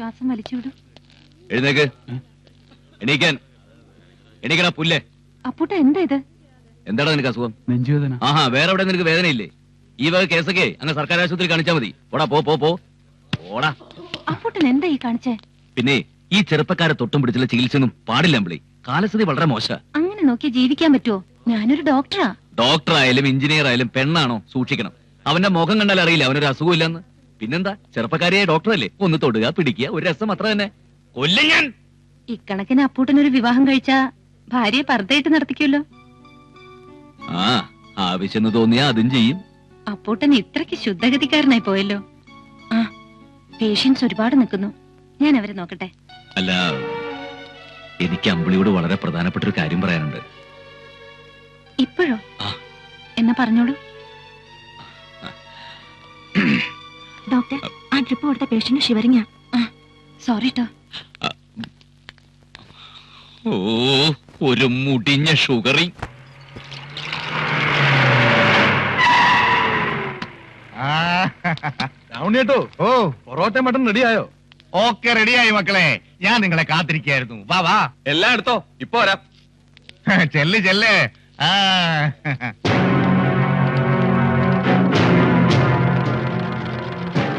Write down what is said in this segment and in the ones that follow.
ശ്വാസം വലിച്ചുവിടും. എഴുന്നേക്ക്. എണീക്കാൻ. എണീക്കടാ പുല്ലേ. അപ്പൂട്ട എന്താ ഇത്? എന്താടാ നിനക്ക് അസുഖം? നെഞ്ചുവേദന. ആഹാ, വേറെ എവിടെ നിനക്ക് വേദനയില്ലേ? ഈ വക കേസൊക്കെ അങ്ങ് സർക്കാർ ആശുപത്രി കാണിച്ചാ മതി. ഓടാ, പോ പോ പോ ഓടാ. അപ്പൂട്ടൻ എന്താ ഈ കാണിച്ചേ? പിന്നെ ഈ ചെറുപ്പക്കാരെ തൊട്ടും പിടിച്ചുള്ള ചികിത്സയൊന്നും പാടില്ല അമ്പിളി. കാലസ്ഥിതി വളരെ മോശ. അങ്ങനെ നോക്കി ജീവിക്കാൻ പറ്റുമോ? ഞാനൊരു ഡോക്ടറാ. ഡോക്ടർ ആയാലും എഞ്ചിനീയർ ആയാലും പെണ്ണാണോ സൂക്ഷിക്കണം. അവന്റെ മുഖം കണ്ടാൽ അറിയില്ല അവനൊരു അസുഖമില്ലെന്ന്. പിന്നെന്താ, ചെറുപ്പക്കാരിയായ ഡോക്ടറല്ലേ? ഒന്ന് തൊടുക, പിടിക്കുക, ഒരു രസം അത്ര തന്നെ. കൊല്ലും ഞാൻ. ഇക്കണക്കിന് അപ്പൂട്ടനൊരു വിവാഹം കഴിച്ചാ ഭാര്യയെ പർദ്ദയിട്ട് നടത്തിക്കുമല്ലോ. ആ, ആവശ്യം തോന്നിയാ അതും ചെയ്യും. അപ്പൂട്ടൻ ഇത്രയ്ക്ക് ശുദ്ധഗതിക്കാരനായി പോയല്ലോ. ആ, പേഷ്യൻസ് ഒരുപാട് നിൽക്കുന്നു. ഞാൻ അവരെ നോക്കട്ടെ. അല്ല, എനിക്ക് അമ്പിളിയോട് വളരെ പ്രധാനപ്പെട്ട ഒരു കാര്യം പറയാനുണ്ട്. ഇപ്പോഴോ? എന്നാ പറഞ്ഞോളൂ. ഡോക്ടർ, ആ ട്രിപ്പ് കൊടുത്ത പേഷ്യന്റ് ഷിവറിങ്ങാ. സോറി ട്ടോ. ഓ, ഒരു മുടിഞ്ഞ ഷുഗറി. കേട്ടോ. ഓ, പൊറോട്ട മട്ടൻ റെഡിയായോ? ഓക്കെ, റെഡിയായി മക്കളെ. ഞാൻ നിങ്ങളെ കാത്തിരിക്കായിരുന്നു. വാ വാ, എല്ലാം എടുത്തോ, ഇപ്പൊ വരാം. ചെല്ല് ചെല്ല്.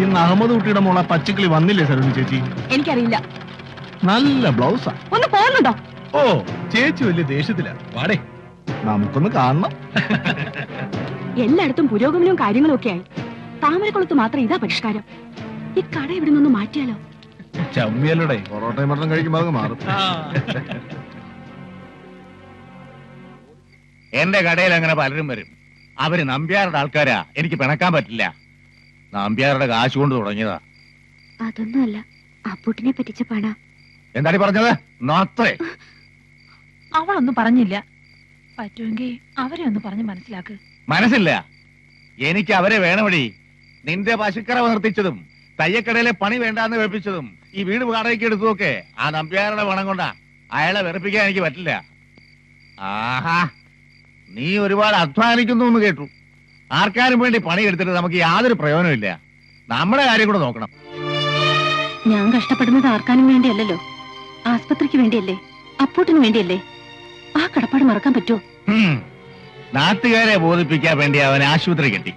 ഇന്ന് അഹമ്മദ് കുട്ടിയുടെ മോളെ പച്ചക്കിളി വന്നില്ലേ സരോജി ചേച്ചി? എനിക്കറിയില്ല. നല്ല ബ്ലൗസാ. ഒന്ന് പോകുന്നുണ്ടോ? ഓ, ചേച്ചി വലിയ ദേഷ്യത്തിലാ. വാടേ, നമുക്കൊന്ന് കാണണം. എല്ലായിടത്തും പുരോഗമനവും കാര്യങ്ങളും ഒക്കെ ആയി. താമരക്കുളത്ത് മാത്രം ഇതാ പരിഷ്കാരം. ഈ കട ഇവിടെ നിന്ന് മാറ്റിയാലോ? ചമ്മിയല്ലോടെ, പൊറോട്ടയും മട്ടൻ കഴിക്കുമ്പോൾ അത് മാറും. എന്റെ കടയിൽ അങ്ങനെ പലരും വരും. അവര് നമ്പ്യാരുടെ ആൾക്കാരാ. എനിക്ക് പിണക്കാൻ പറ്റില്ല. നമ്പ്യാരുടെ കാശ് കൊണ്ട് തുടങ്ങിയതാ. അതൊന്നുമല്ല, അപ്പൂട്ടിനെ പറ്റിച്ച പണ. എന്താടി പറഞ്ഞത്? നോത്രേ. അവളൊന്നും പറഞ്ഞില്ല. പറ്റുമെങ്കിൽ അവരെ ഒന്ന് പറഞ്ഞ് മനസ്സിലാക്ക്. മനസ്സില്ല. എനിക്ക് അവരെ വേണമടി. നിന്റെ പശുക്കറവ് നിർത്തിച്ചതും തയ്യക്കടയിലെ പണി വേണ്ടാന്ന് വെപ്പിച്ചതും ഈ വീട് വാടകയ്ക്ക് എടുത്തതൊക്കെ ആ നമ്പ്യാരുടെ പണം കൊണ്ടാ. അയാളെ വെറുപ്പിക്കാൻ എനിക്ക് പറ്റില്ല. ആഹാ, നീ ഒരുപാട് അധ്വാനിക്കുന്നു എന്ന് കേട്ടു. ആർക്കാരും വേണ്ടി പണി എടുത്തിട്ട് നമുക്ക് യാതൊരു പ്രയോജനമില്ല. നമ്മുടെ കാര്യം കൂടെ നോക്കണം. ഞാൻ കഷ്ടപ്പെടുന്നത് ആർക്കാനും വേണ്ടിയല്ലല്ലോ, ആസ്പത്രിക്ക് വേണ്ടിയല്ലേ, അപ്പൂട്ടിന് വേണ്ടിയല്ലേ. ആ കടപ്പാട് മറക്കാൻ പറ്റുമോ? നാട്ടുകാരെ ബോധിപ്പിക്കാൻ വേണ്ടി അവൻ ആശുപത്രി കെട്ടി.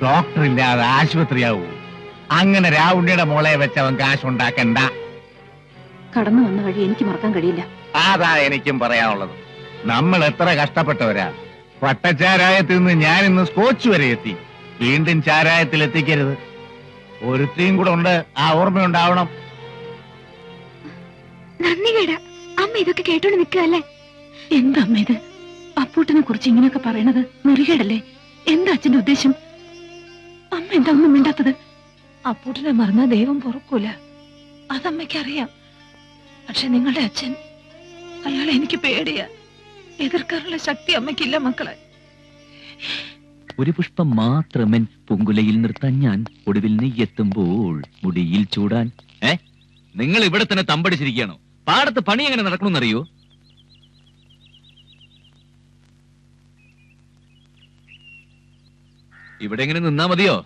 ഡോക്ടർ ഇല്ലാതെ ആശുപത്രിയാവൂ? അങ്ങനെ രാവുണ്ണിയുടെ മോളെ വെച്ച് അവൻ കാശുണ്ടാക്കണ്ട. കടന്നു വന്ന വഴി എനിക്ക് മറക്കാൻ കഴിയില്ല. അതാ എനിക്കും പറയാനുള്ളത്. നമ്മൾ എത്ര കഷ്ടപ്പെട്ടവരാ. പട്ടച്ചാരായത്തിൽ നിന്ന് ഞാൻ ഇന്ന് സ്കോച്ച് വരെ എത്തി. വീണ്ടും ചാരായത്തിൽ എത്തിക്കരുത്. ഒരുത്തിയും കൂടെ ഉണ്ട്. ആ ഓർമ്മയുണ്ടാവണം. നന്ദി കേടാ. അമ്മ ഇതൊക്കെ കേട്ടോണ്ട് നിൽക്കല്ലേ? എന്താ അമ്മ ഇത്? അപ്പൂട്ടിനെ കുറിച്ച് ഇങ്ങനെയൊക്കെ പറയണത് നെറികേടല്ലേ? എന്താ അച്ഛന്റെ ഉദ്ദേശം? അമ്മ എന്താ ഒന്നും മിണ്ടാത്തത്? അപ്പൂട്ടിനെ മറന്നാ ദൈവം പൊറുക്കൂല, അതമ്മയ്ക്കറിയാം. പക്ഷെ നിങ്ങളുടെ അച്ഛൻ, അയാളെ എനിക്ക് പേടിയാ. എതിർക്കാനുള്ള ശക്തി അമ്മയ്ക്കില്ല മക്കളെ. ഒരു പുഷ്പം മാത്രമൻ പൂങ്കുലയിൽ നിർത്താൻ ഞാൻ, ഒടുവിൽ നീ എത്തുമ്പോൾ മുടിയിൽ ചൂടാൻ. നിങ്ങൾ ഇവിടെ തന്നെ തമ്പടിച്ചിരിക്കുകയാണോ? പാടത്ത് പണി എങ്ങനെ നടക്കണമെന്നറിയോ? ഇവിടെ എങ്ങനെ നിന്നാ മതിയോ?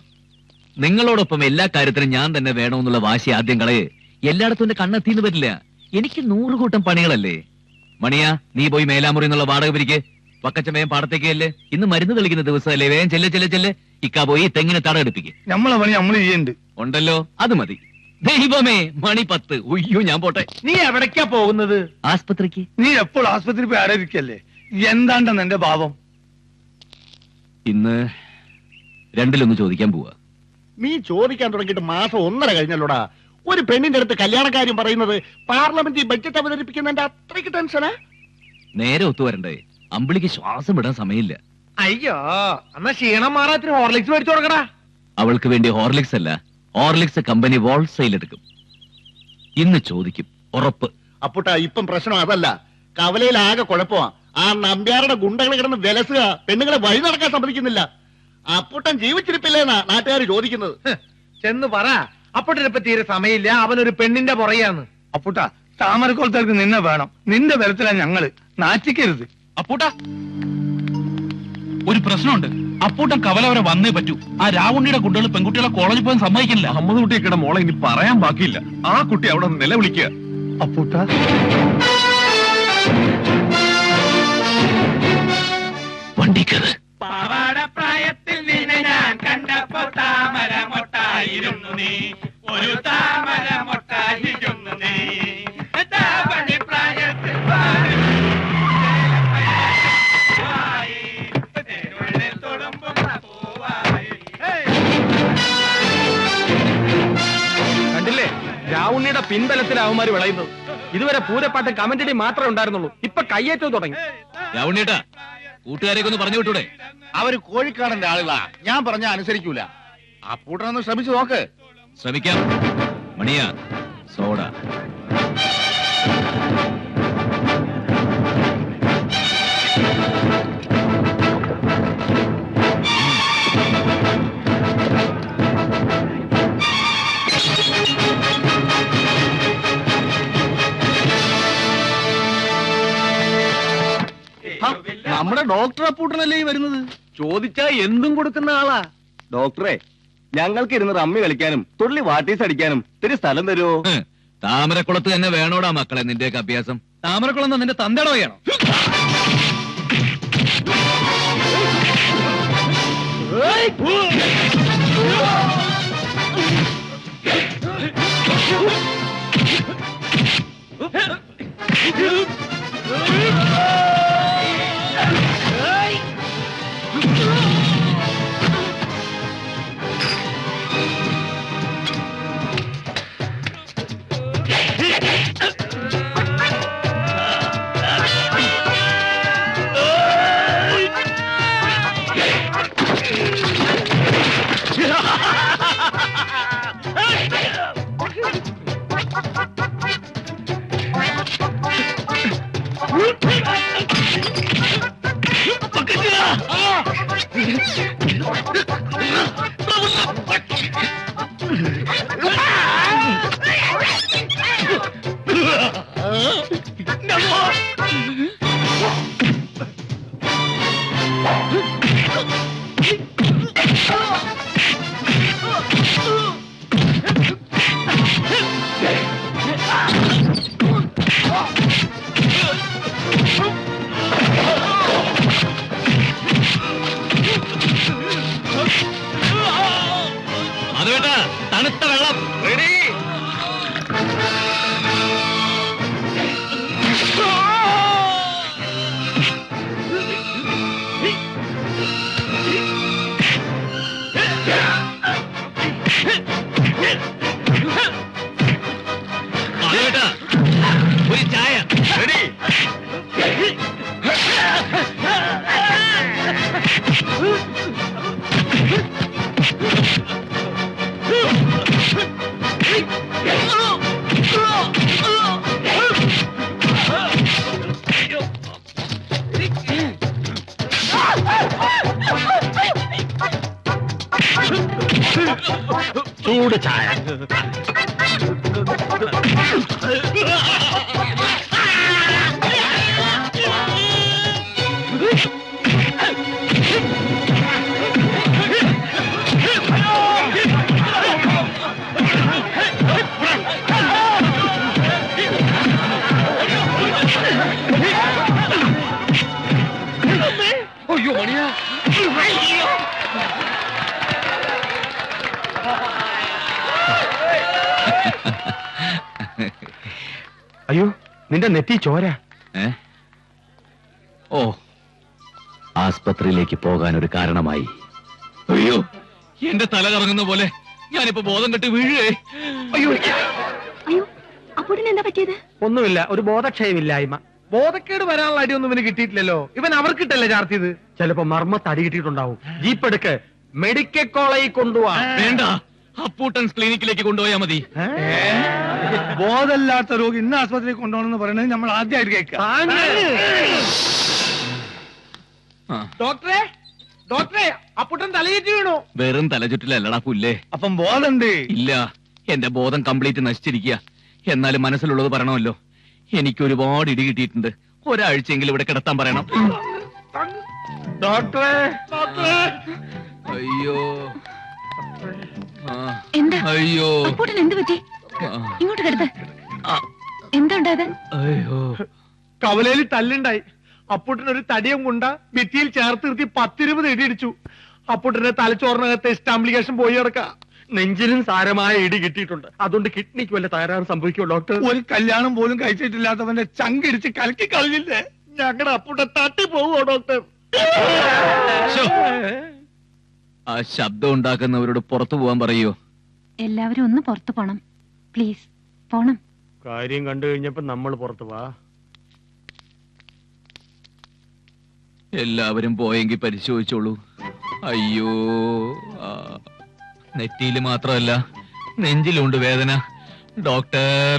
നിങ്ങളോടൊപ്പം എല്ലാ കാര്യത്തിനും ഞാൻ തന്നെ വേണമെന്നുള്ള വാശി ആദ്യം കളയെ. എല്ലായിടത്തും എന്റെ കണ്ണെത്തിന്ന് പറ്റില്ല. എനിക്ക് 100 കൂട്ടം പണികളല്ലേ. മണിയാ, നീ പോയി മേലാമുറി എന്നുള്ള വാടക പിരിക്ക്. പക്കച്ചമയം പാടത്തേക്ക് അല്ലേ? ഇന്ന് മരുന്ന് തെളിക്കുന്ന ദിവസമല്ലേ? വേഗം ചെല്ലെ ചെല്ലെ ചെല്ലെ. ഇക്കാ പോയി തെങ്ങിനെ തടയെടുപ്പിക്ക്. നമ്മളെ പണി നമ്മൾ ചെയ്യുന്നുണ്ട്. ഉണ്ടല്ലോ, അത് മതി. ദൈവമേ, മണി 10. ഉയ്യോ, ഞാൻ പോട്ടെ. നീ എവിടേക്കാ പോകുന്നത്? ആസ്പത്രിക്ക്. നീ എപ്പോൾ ആസ്പത്രി പോയി ആരായിരിക്കല്ലേ? എന്താണ്ടെന്ന് എന്റെ ഭാവം? ഇന്ന് രണ്ടിലൊന്ന് ചോദിക്കാൻ പോവാ. നീ ചോദിക്കാൻ തുടങ്ങിയിട്ട് മാസം 1.5 കഴിഞ്ഞല്ലോടാ. ഒരു പെണ്ണിന്റെ അടുത്ത് കല്യാണക്കാര്യം പറയുന്നത് പാർലമെന്റിൽ ബഡ്ജറ്റ് അവതരിപ്പിക്കുന്നതിന്റെ അത്രയ്ക്ക് ടെൻഷനാ? നേരെ ഒത്തുവരണ്ടേ? അമ്പിളിക്ക് ശ്വാസം വിടാൻ സമയമില്ല. അയ്യോ, എന്നാ ക്ഷീണം മാറാത്തിന് ഹോർലിക്സ് മേടിച്ചു കൊടുക്കടാ. അവൾക്ക് വേണ്ടി ഹോർലിക്സ് അല്ല, ഹോർലിക്സ് കമ്പനി ഹോൾസെയിൽ എടുക്കും. ഇന്ന് ചോദിക്കും, ഉറപ്പ്. അപ്പുട്ടാ, ഇപ്പം പ്രശ്നം അതല്ല. കവലയിൽ ആകെ കുഴപ്പമാ. ആ നമ്പ്യാരുടെ ഗുണ്ടകൾ കിടന്ന് വിലസുക. പെണ്ണുങ്ങളെ വഴി നടക്കാൻ സമ്മതിക്കുന്നില്ല. അപ്പുട്ടൻ ജീവിച്ചിരിപ്പില്ലേന്നാ നാട്ടുകാർ ചോദിക്കുന്നത്. ചെന്ന് പറ, അപ്പുട്ടനിപ്പോ തീരെ സമയമില്ല, അവനൊരു പെണ്ണിന്റെ പുറകെയാന്ന്. അപ്പുട്ടാ, താമരക്കുളത്തേക്ക് നിന്നെ വേണം. നിന്റെ ബലത്തിലാ ഞങ്ങള്. നാറ്റിക്കരുത്. അപ്പൂട്ടാ, ഒരു പ്രശ്നമുണ്ട്. അപ്പൂട്ടൻ കവല വരെ വന്നേ പറ്റൂ. ആ രാവുണ്ണിയുടെ കുട്ടികൾ പെൺകുട്ടികളെ കോളേജിൽ പോകാൻ സമ്മതിക്കില്ല. അമ്മത് കുട്ടിയൊക്കെ മോളെ ഇനി പറയാൻ ബാക്കിയില്ല. ആ കുട്ടി അവിടെ നിലവിളിക്കുക. അപ്പൂട്ട വണ്ടിക്കത് പ്രായത്തിൽ നിന്നെ ഞാൻ കണ്ടപ്പോ താമര മൊട്ടായിരുന്നു നീ, ഒരു താമര മൊട്ടായിരുന്നു നീ. പ്രായത്തിൽ കണ്ടില്ലേ, രാവുണ്ണിയുടെ പിൻബലത്തിൽ അവന്മാര് വിളയുന്നത്. ഇതുവരെ പൂരപ്പാട്ട് കമന്റടി മാത്രമേ ഉണ്ടായിരുന്നുള്ളൂ, ഇപ്പൊ കയ്യേറ്റം തുടങ്ങി. രാവുണ്ണിയേട്ടാ, കൂട്ടുകാരെയൊക്കെ ഒന്ന് പറഞ്ഞു വിട്ടൂടെ? അവര് കോഴിക്കാടന്റെ ആളുകളാ, ഞാൻ പറഞ്ഞ അനുസരിക്കൂല. അപ്പൂട്ടനൊന്ന് ശ്രമിച്ചു നോക്ക്. ശ്രമിക്കാം. മണിയാ, സോഡ. നമ്മുടെ ഡോക്ടർ അപ്പൂട്ടനല്ലേ ഈ വരുന്നത്? ചോദിച്ചാ എന്തും കൊടുക്കുന്ന ആളാ. ഡോക്ടറെ, ഞങ്ങൾക്ക് ഇരുന്ന് റമ്മി കളിക്കാനും തുള്ളി വാട്ടീസ് അടിക്കാനും ഇത്തിരി സ്ഥലം തരുമോ? താമരക്കുളത്ത് തന്നെ വേണോടാ മക്കളെ നിന്റെയൊക്കെ അഭ്യാസം. താമരക്കുളം നിന്റെ തന്തയുടെ വയ്യാണോ? തണുത്ത വെള്ളം റെഡി. ഒരു ചായ റെഡി. ചൂട് ചായ. അയ്യോ മണിയാ, അയ്യോ നിന്റെ നെറ്റി ചോര. ഓ, ആസ്പത്രിയിലേക്ക് പോകാൻ ഒരു കാരണമായി. അയ്യോ, എന്റെ തല കറങ്ങുന്ന പോലെ ഞാനിപ്പോ ബോധം കെട്ട് വീഴുകേ. അയ്യോ അയ്യോ, അപ്പൂട്ടിന് എന്താ പറ്റിയത്? ഒന്നുമില്ല, ഒരു ബോധക്ഷയമില്ലായ്മ. ബോധക്കേട് വരാനുള്ള അടിയൊന്നും ഇവന് കിട്ടിയിട്ടില്ലല്ലോ. ഇവൻ അവർക്കിട്ടല്ലേ ചാർത്തിയത്. ചിലപ്പോ മർമ്മത്ത് അടി കിട്ടിയിട്ടുണ്ടാവും. ജീപ്പ് എടുക്ക്, മെഡിക്കൽ കോളേജിൽ കൊണ്ടുപോവാ. വേണ്ട, അപ്പൂട്ടൻസ് ക്ലിനിക്കിലേക്ക് കൊണ്ടുപോയാ മതി. ബോധമില്ലാത്ത രോഗി ഇന്ന് ആസ്പത്രിയിൽ കൊണ്ടുപോകണമെന്ന് പറയുന്നത് നമ്മൾ ആദ്യമായിട്ട് കേൾക്കാം. ഡോക്ടറെ, ഡോക്ടറെ, അപ്പൂട്ടൻ തലയേറ്റ് വീണു. വെറും തലചുറ്റിലല്ലടാ പുല്ലേ. അപ്പം ബോധമുണ്ട്? ഇല്ല, എന്റെ ബോധം കംപ്ലീറ്റ് നശിച്ചിരിക്കുക. എന്നാലും മനസ്സിലുള്ളത് പറയണമല്ലോ. എനിക്ക് ഒരുപാട് ഇടി കിട്ടിയിട്ടുണ്ട്. ഒരാഴ്ചയെങ്കിലും ഇവിടെ കിടത്താൻ പറയണം. ഡോക്ടറെ അയ്യോ എന്താ അയ്യോ അപ്പൂട്ടൻ എന്ത് പറ്റി? ഇങ്ങോട്ട് കിടത്ത്. എന്താ ഉണ്ടായത്? അയ്യോ കവലയിൽ തല്ലുണ്ടായി. അപ്പൂട്ടനൊരു തടിയും കൊണ്ട ഭിത്തിയിൽ ചേർത്ത് നിർത്തി 10-20 ഇടി ഇടിച്ചു. അപ്പൂട്ടന്റെ തലച്ചോറിനകത്ത് എസ്റ്റാംപ്ലിക്കേഷൻ പോയി കിടക്ക. നെഞ്ചിനും സാരമായ ഇടി കിട്ടിയിട്ടുണ്ട്. അതുകൊണ്ട് കിഡ്നിക്ക് വല്ല തകരാറ് സംഭവിക്കുമോ ഡോക്ടർ? ഒരു കല്യാണം പോലും കഴിച്ചിട്ടില്ലാത്തവന്റെ ചങ്കിടിച്ച് കലക്കി കളഞ്ഞില്ലേ? ഞങ്ങളുടെ അപ്പൂട്ടൻ തട്ടി പോവോ ഡോക്ടർ? ആ ശബ്ദം ഉണ്ടാക്കുന്നവരോട് പുറത്തു പോവാൻ പറയൂ. എല്ലാവരും ഒന്ന് പുറത്തു പോണം പ്ലീസ്. പോണം. കാര്യം കണ്ടു കഴിഞ്ഞപ്പോ നമ്മൾ പുറത്തു വാ. എല്ലാവരും പോയെങ്കിൽ പരിശോധിച്ചോളൂ. അയ്യോ നെറ്റിയിൽ മാത്രമല്ല നെഞ്ചിലുണ്ട് വേദന. ഡോക്ടർ.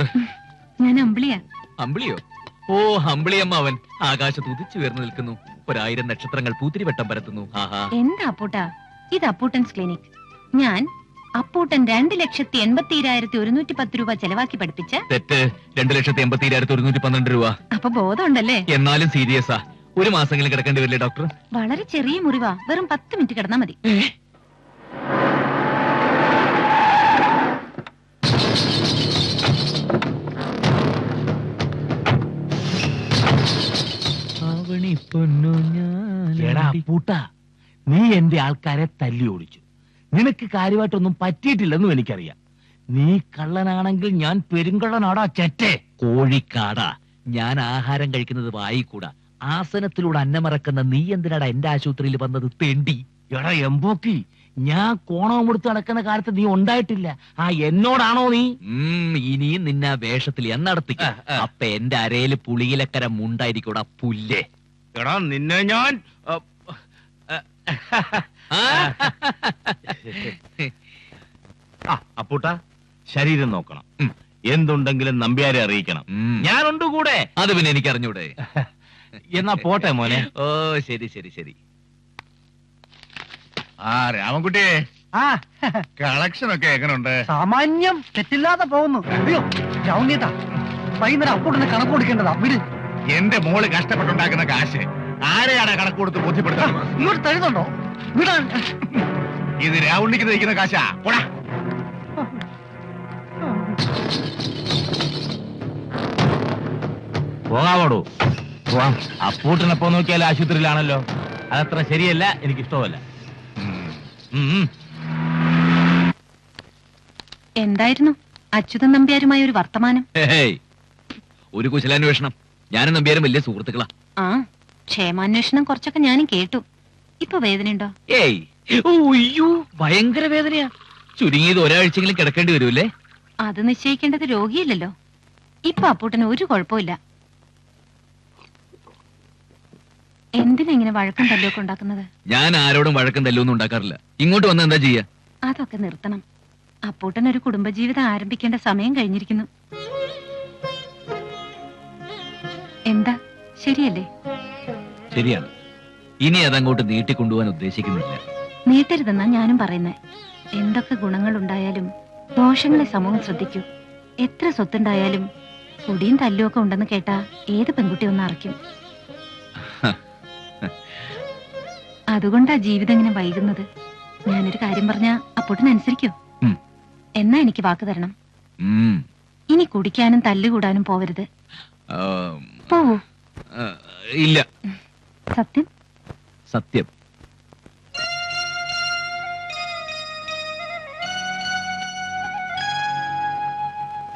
ഞാൻ അമ്പിളിയാ. അമ്പിളിയോ? ഓ അമ്പിളിയമ്മ. അവൻ ആകാശത്ത് ഉദിച്ചു ഉയർന്നു നിൽക്കുന്നു. 1000 നക്ഷത്രങ്ങൾ പൂത്തിരിവട്ടം പരത്തുന്നു. ആഹാ. എന്താ അപ്പൂട്ടാ ഇത്? അപ്പൂട്ടൻസ് ക്ലിനിക്. ഞാൻ അപ്പൂട്ടൻ 2,81,110 രൂപ ചെലവാക്കി പഠിപ്പിച്ച. തെറ്റ്. 2,80,112 രൂപ. അപ്പൊ ബോധമുണ്ടല്ലേ? എന്നാലും സീരിയസാ. ഒരു മാസമെങ്കിലും കിടക്കേണ്ടി വരില്ലേ ഡോക്ടർ? വളരെ ചെറിയ മുറിവാ. വെറും 10 മിനിറ്റ് കിടന്നാ മതി. നീ എന്റെ ആൾക്കാരെ തല്ലി ഓടിച്ചു. നിനക്ക് കാര്യമായിട്ടൊന്നും പറ്റിയിട്ടില്ലെന്നും എനിക്കറിയാം. നീ കള്ളനാണെങ്കിൽ ഞാൻ പെരുങ്കള്ളനാടാ ചെറ്റേ. കോഴിക്കാടാ. ഞാൻ ആഹാരം കഴിക്കുന്നത് വായിക്കൂടാ. ആസനത്തിലൂടെ അന്നമറക്കുന്ന നീ എന്തിനാടാ എന്റെ ആശുപത്രിയിൽ വന്നത് തെണ്ടി? എടാ എമ്പോക്കി, ഞാൻ കോണം കൊടുത്ത് നടക്കുന്ന കാലത്ത് നീ ഉണ്ടായിട്ടില്ല. എന്നോടാണോ നീ? ഇനിയും നിന്നെ വേഷത്തിൽ എന്നടത്തിക്ക. അപ്പൊ എന്റെ അരയില് പുളിയിലക്കര മുണ്ടായിരിക്കൂടാ പുല്ലേ. എടാ നിന്നെ ഞാൻ അപ്പൂട്ട ശരീരം നോക്കണം. എന്തുണ്ടെങ്കിലും നമ്പ്യാരെ അറിയിക്കണം. ഞാനുണ്ട് കൂടെ. അത് പിന്നെ എനിക്ക് അറിഞ്ഞൂടെ? എന്നാ പോട്ടെ മോനെ. ഓ ശരി ശരി ശരി. രാമൻകുട്ടിയെ, കളക്ഷൻ ഒക്കെ എങ്ങനെയുണ്ട്? സാമാന്യം തെറ്റില്ലാതെ പോകുന്നു. അയ്യോ ചൗണ്യത, വൈകുന്നേരം അപ്പൂട്ടന് കണക്ക് കൊടുക്കേണ്ടതാ. വിട്. എന്റെ മോള് കഷ്ടപ്പെട്ടുണ്ടാക്കുന്ന കാശ് ആരെയാണ് കണക്ക് കൊടുത്ത് ബോധ്യപ്പെടുത്തുന്നത്? ഇങ്ങോട്ട് തരുന്നുണ്ടോ? വിടാൻ. ഇത് രാവുണ്ണിക്ക് തയ്ക്കുന്ന കാശാ. പോടാ. പോകാവോടൂ. പോവാം. അപ്പൂട്ടനെപ്പോ നോക്കിയാൽ ആശുപത്രിയിലാണല്ലോ. അതത്ര ശരിയല്ല, എനിക്കിഷ്ടമല്ല. എന്തായിരുന്നു അച്യുതൻ നമ്പ്യാരുമായ ഒരു വർത്തമാനം? ഒരു കുശലാന്വേഷണം. ഞാനും നമ്പ്യാരും വലിയ സുഹൃത്തുക്കളാ. ആ ക്ഷേമാന്വേഷണം കുറച്ചൊക്കെ ഞാനും കേട്ടു. ഇപ്പൊ വേദനയുണ്ടോ? ഏയ് അയ്യോ ഭയങ്കര വേദനയാ. ചുരുങ്ങിയത് ഒരാഴ്ചയെങ്കിലും കിടക്കേണ്ടി വരുമല്ലേ? അത് നിശ്ചയിക്കേണ്ടത് രോഗിയല്ലല്ലോ. ഇപ്പൊ അപ്പൂട്ടന് ഒരു കുഴപ്പമില്ല. എന്തിനാ ഇങ്ങനെ വഴക്കം തല്ലൊക്കെ ഉണ്ടാക്കുന്നത്? ഞാൻ ആരോടും വഴക്കം തല്ലൊന്നും ഉണ്ടാക്കാറില്ല. ഇങ്ങോട്ട് വന്ന് എന്താ ചെയ്യാ? അതൊക്കെ നിർത്തണം. അപ്പൂട്ടൻ ഒരു കുടുംബജീവിതം ആരംഭിക്കേണ്ട സമയം കഴിഞ്ഞിരിക്കുന്നു. എന്താ ശരിയല്ലേ? ശരിയാണ്. ഇനി അതങ്ങോട്ട് നീട്ടിക്കൊണ്ടുപോകാൻ ഉദ്ദേശിക്കുന്നില്ല. നീട്ടരുതെന്നാ ഞാനും പറയുന്നത്. എന്തൊക്കെ ഗുണങ്ങൾ ഉണ്ടായാലും ദോഷങ്ങളെ സമൂഹം ശ്രദ്ധിക്കൂ. എത്ര സ്വത്തുണ്ടായാലും കുടിയും തല്ലുമൊക്കെ ഉണ്ടെന്ന് കേട്ടാ ഏത് പെൺകുട്ടി ഒന്ന് അറയ്ക്കും. അതുകൊണ്ടാ ജീവിതം ഇങ്ങനെ വൈകുന്നത്. ഞാനൊരു കാര്യം പറഞ്ഞാ അപ്പൂട്ടനനുസരിക്കോ? എന്നാ എനിക്ക് വാക്ക് തരണം. ഇനി കുടിക്കാനും തല്ലുകൂടാനും പോവരുത്. പോവൂ? ഇല്ല. സത്യം? സത്യം.